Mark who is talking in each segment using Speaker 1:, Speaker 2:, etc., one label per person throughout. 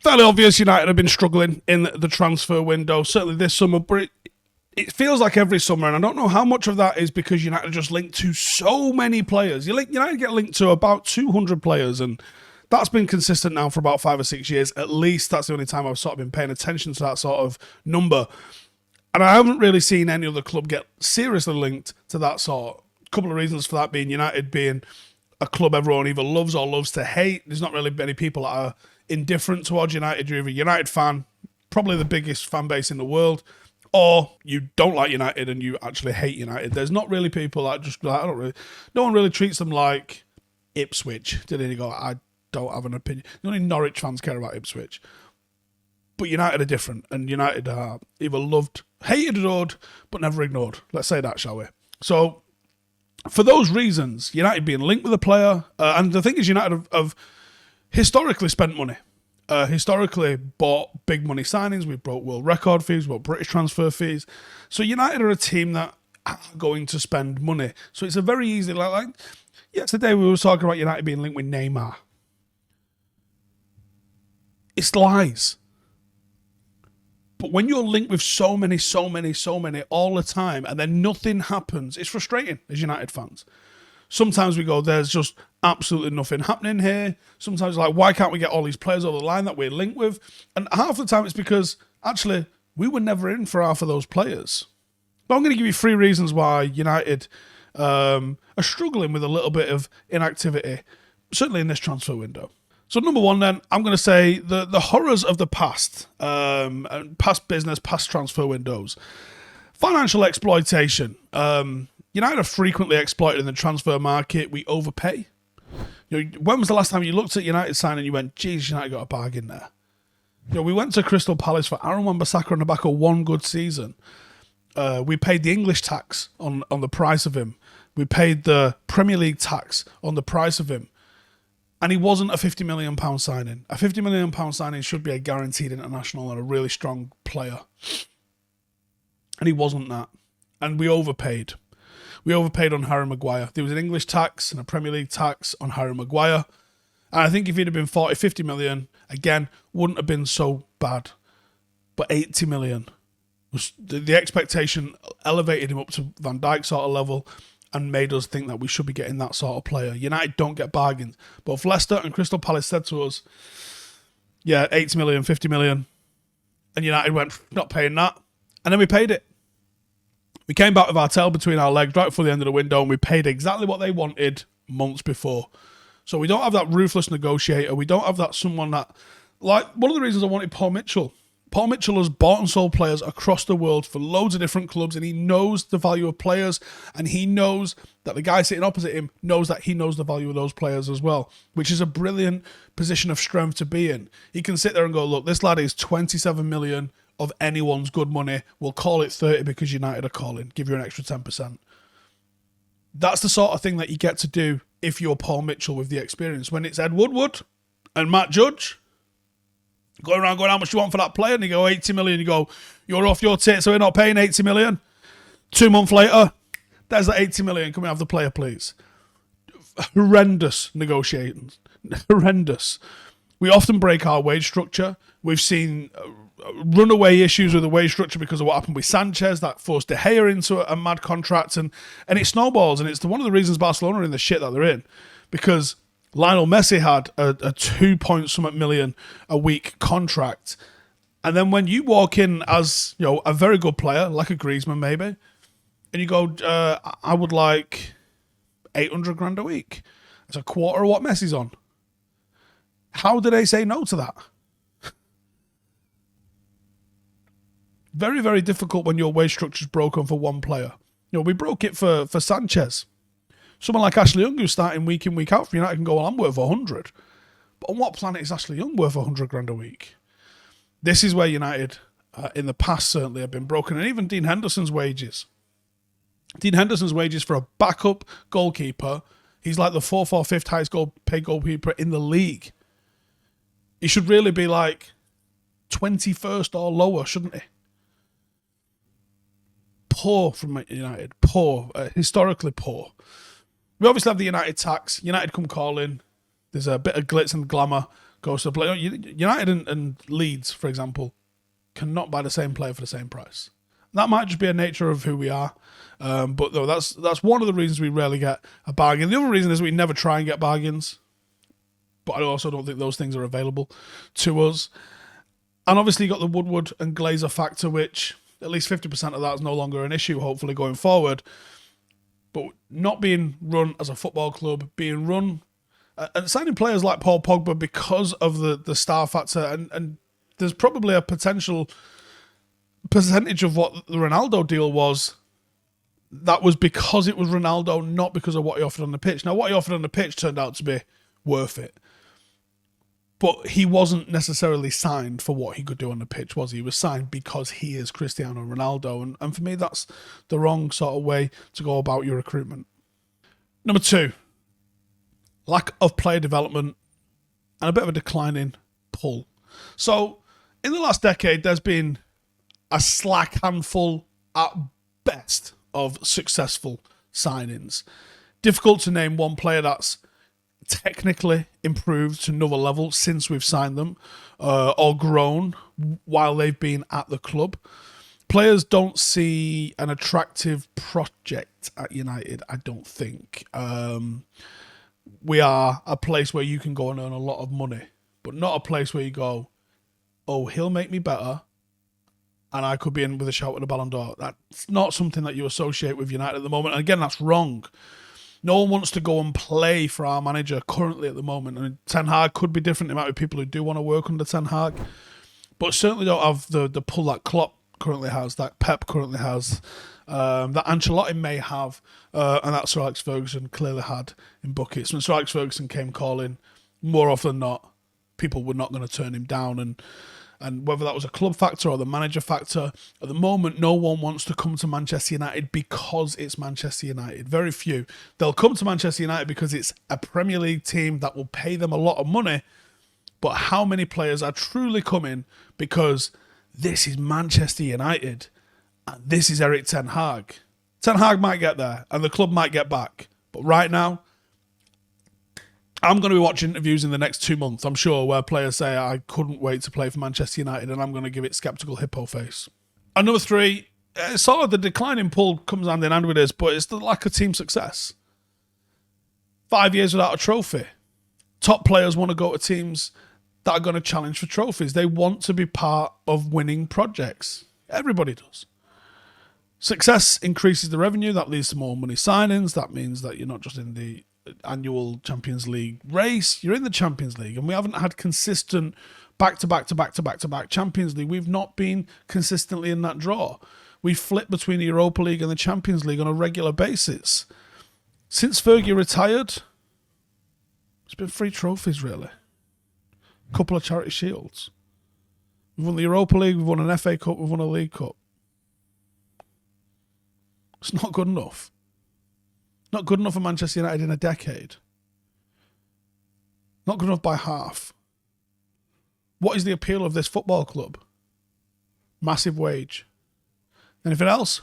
Speaker 1: fairly obvious United have been struggling in the transfer window, certainly this summer, but it feels like every summer, and I don't know how much of that is because United are just linked to so many players. United get linked to about 200 players, and that's been consistent now for about 5 or 6 years. At least that's the only time I've sort of been paying attention to that sort of number. And I haven't really seen any other club get seriously linked to that sort. A couple of reasons for that being United being a club everyone either loves or loves to hate. There's not really many people that are indifferent towards United. You're either a United fan, probably the biggest fan base in the world, or you don't like United and you actually hate United. There's not really people that just like, no one really treats them like Ipswich. Did they go, I don't have an opinion. Only Norwich fans care about Ipswich. But United are different, and United are either loved, hated, adored, but never ignored. Let's say that, shall we? So, for those reasons, United being linked with a player, and the thing is, United have historically spent money. Historically bought big money signings. We've brought world record fees, we've bought British transfer fees. So United are a team that are going to spend money. So it's a very easy, like yesterday we were talking about United being linked with Neymar. It's lies. But when you're linked with so many all the time, and then nothing happens, it's frustrating as United fans. Sometimes we go, there's just absolutely nothing happening here. Sometimes like, why can't we get all these players over the line that we're linked with? And half the time it's because, actually, we were never in for half of those players. But I'm going to give you 3 reasons why United are struggling with a little bit of inactivity, certainly in this transfer window. So number 1 then, I'm going to say the horrors of the past, past business, past transfer windows. Financial exploitation. United are frequently exploited in the transfer market. We overpay. When was the last time you looked at United signing and you went, geez, United got a bargain there? We went to Crystal Palace for Aaron Wan-Bissaka on the back of 1 good season. We paid the English tax on the price of him. We paid the Premier League tax on the price of him. And he wasn't a £50 million signing. A £50 million signing should be a guaranteed international and a really strong player. And he wasn't that. And we overpaid. We overpaid on Harry Maguire. There was an English tax and a Premier League tax on Harry Maguire. And I think if he'd have been 40, 50 million, again, wouldn't have been so bad. But 80 million, was the expectation elevated him up to Van Dijk sort of level and made us think that we should be getting that sort of player. United don't get bargains. But if Leicester and Crystal Palace said to us, yeah, 80 million, 50 million, and United went, not paying that, and then we paid it. We came back with our tail between our legs right before the end of the window, and we paid exactly what they wanted months before. So we don't have that ruthless negotiator. We don't have that someone that... Like, one of the reasons I wanted Paul Mitchell. Paul Mitchell has bought and sold players across the world for loads of different clubs, and he knows the value of players, and he knows that the guy sitting opposite him knows that he knows the value of those players as well, which is a brilliant position of strength to be in. He can sit there and go, look, this lad is 27 million of anyone's good money. We'll call it 30 because United are calling. Give you an extra 10%. That's the sort of thing that you get to do if you're Paul Mitchell with the experience. When it's Ed Woodward and Matt Judge going around going, how much do you want for that player? And you go, 80 million. You go, you're off your tit, so we're not paying 80 million. 2 months later, there's that 80 million. Can we have the player, please? Horrendous negotiations. Horrendous. We often break our wage structure. We've seen runaway issues with the wage structure because of what happened with Sanchez that forced De Gea into a mad contract, and it snowballs, and it's one of the reasons Barcelona are in the shit that they're in, because Lionel Messi had a 2 point something million a week contract, and then when you walk in as a very good player like a Griezmann maybe, and you go, I would like 800 grand a week. It's a quarter of what Messi's on. How do they say no to that? Very, very difficult when your wage structure is broken for one player. We broke it for Sanchez. Someone like Ashley Young who's starting week in, week out for United can go, well, I'm worth 100. But on what planet is Ashley Young worth 100 grand a week? This is where United, in the past certainly, have been broken. And even Dean Henderson's wages. Dean Henderson's wages for a backup goalkeeper, he's like the 4th or 5th highest paid goalkeeper in the league. He should really be like 21st or lower, shouldn't he? Poor from United. Poor. Historically poor. We obviously have the United tax. United come calling. There's a bit of glitz and glamour goes to play. United and Leeds, for example, cannot buy the same player for the same price. That might just be a nature of who we are. But though that's one of the reasons we rarely get a bargain. The other reason is we never try and get bargains. But I also don't think those things are available to us. And obviously you got the Woodward and Glazer factor, which at least 50% of that is no longer an issue, hopefully, going forward. But not being run as a football club, being run and signing players like Paul Pogba because of the star factor, and there's probably a potential percentage of what the Ronaldo deal was that was because it was Ronaldo, not because of what he offered on the pitch. Now, what he offered on the pitch turned out to be worth it. But he wasn't necessarily signed for what he could do on the pitch, was he? He was signed because he is Cristiano Ronaldo. And for me, that's the wrong sort of way to go about your recruitment. Number 2, lack of player development and a bit of a declining pull. So, in the last decade, there's been a slack handful at best of successful signings. Difficult to name one player that's technically improved to another level since we've signed them or grown while they've been at the club. Players don't see an attractive project at United, I don't think. We are a place where you can go and earn a lot of money, but not a place where you go, oh, he'll make me better and I could be in with a shout at the Ballon d'Or. That's not something that you associate with United at the moment. And again, that's wrong. No one wants to go and play for our manager currently at the moment. I mean, Ten Hag could be different. There might be people who do want to work under Ten Hag, but certainly don't have the pull that Klopp currently has, that Pep currently has, that Ancelotti may have, and that Sir Alex Ferguson clearly had in buckets. When Sir Alex Ferguson came calling, more often than not, people were not going to turn him down. And whether that was a club factor or the manager factor, at the moment, no one wants to come to Manchester United because it's Manchester United. Very few. They'll come to Manchester United because it's a Premier League team that will pay them a lot of money. But how many players are truly coming because this is Manchester United and this is Erik Ten Hag? Ten Hag might get there and the club might get back. But right now, I'm going to be watching interviews in the next 2 months, I'm sure, where players say, I couldn't wait to play for Manchester United, and I'm going to give it sceptical hippo face. And number 3, sort of the declining pull comes hand in hand with this, but it's the lack of team success. 5 years without a trophy. Top players want to go to teams that are going to challenge for trophies. They want to be part of winning projects. Everybody does. Success increases the revenue. That leads to more money signings. That means that you're not just in the annual Champions League race, you're in the Champions League, and we haven't had consistent back-to-back Champions League. We've not been consistently in that draw. We flip between the Europa League and the Champions League on a regular basis. Since Fergie retired, it's been 3 trophies, really. A couple of Charity Shields. We've won the Europa League, we've won an FA Cup, we've won a League Cup. It's not good enough. Not good enough for Manchester United in a decade. Not good enough by half. What is the appeal of this football club? Massive wage. Anything else?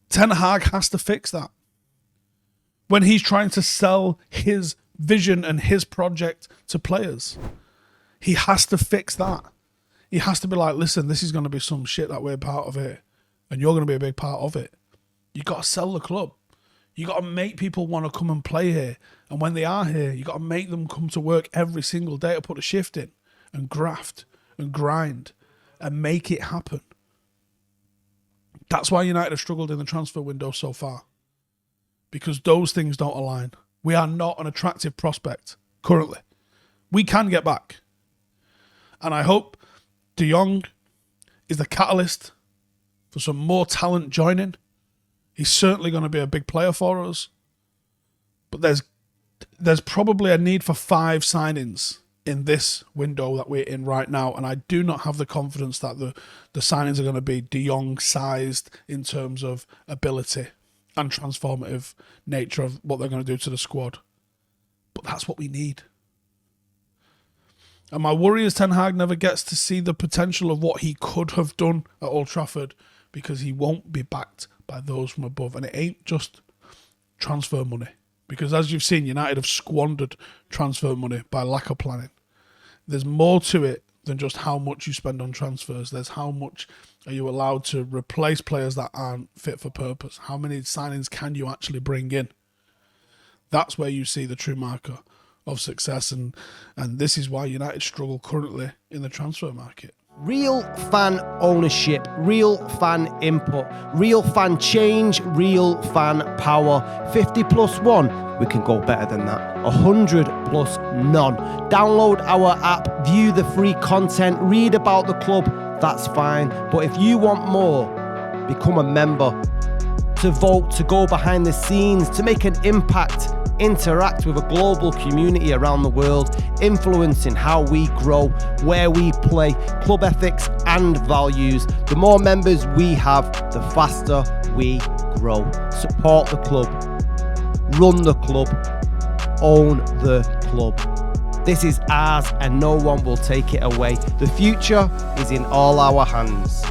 Speaker 1: Ten Hag has to fix that. When he's trying to sell his vision and his project to players, he has to fix that. He has to be like, listen, this is going to be some shit that we're part of it, and you're going to be a big part of it. You got to sell the club. You got to make people want to come and play here. And when they are here, you got to make them come to work every single day to put a shift in and graft and grind and make it happen. That's why United have struggled in the transfer window so far. Because those things don't align. We are not an attractive prospect currently. We can get back. And I hope De Jong is the catalyst for some more talent joining. He's certainly going to be a big player for us. But there's probably a need for 5 signings in this window that we're in right now. And I do not have the confidence that the signings are going to be De Jong sized in terms of ability and transformative nature of what they're going to do to the squad. But that's what we need. And my worry is Ten Hag never gets to see the potential of what he could have done at Old Trafford because he won't be backed by those from above. And it ain't just transfer money. because as you've seen, United have squandered transfer money by lack of planning. There's more to it than just how much you spend on transfers. There's how much are you allowed to replace players that aren't fit for purpose. How many signings can you actually bring in? That's where you see the true marker of success, and this is why United struggle currently in the transfer market.
Speaker 2: Real fan ownership, real fan input, real fan change, real fan power. 50 plus 1, we can go better than that. 100 plus none. Download our app, view the free content, read about the club, that's fine. But if you want more, become a member. To vote, to go behind the scenes, to make an impact, interact with a global community around the world, influencing how we grow, where we play, club ethics and values. The more members we have, the faster we grow. Support the club, run the club, own the club. This is ours and no one will take it away. The future is in all our hands.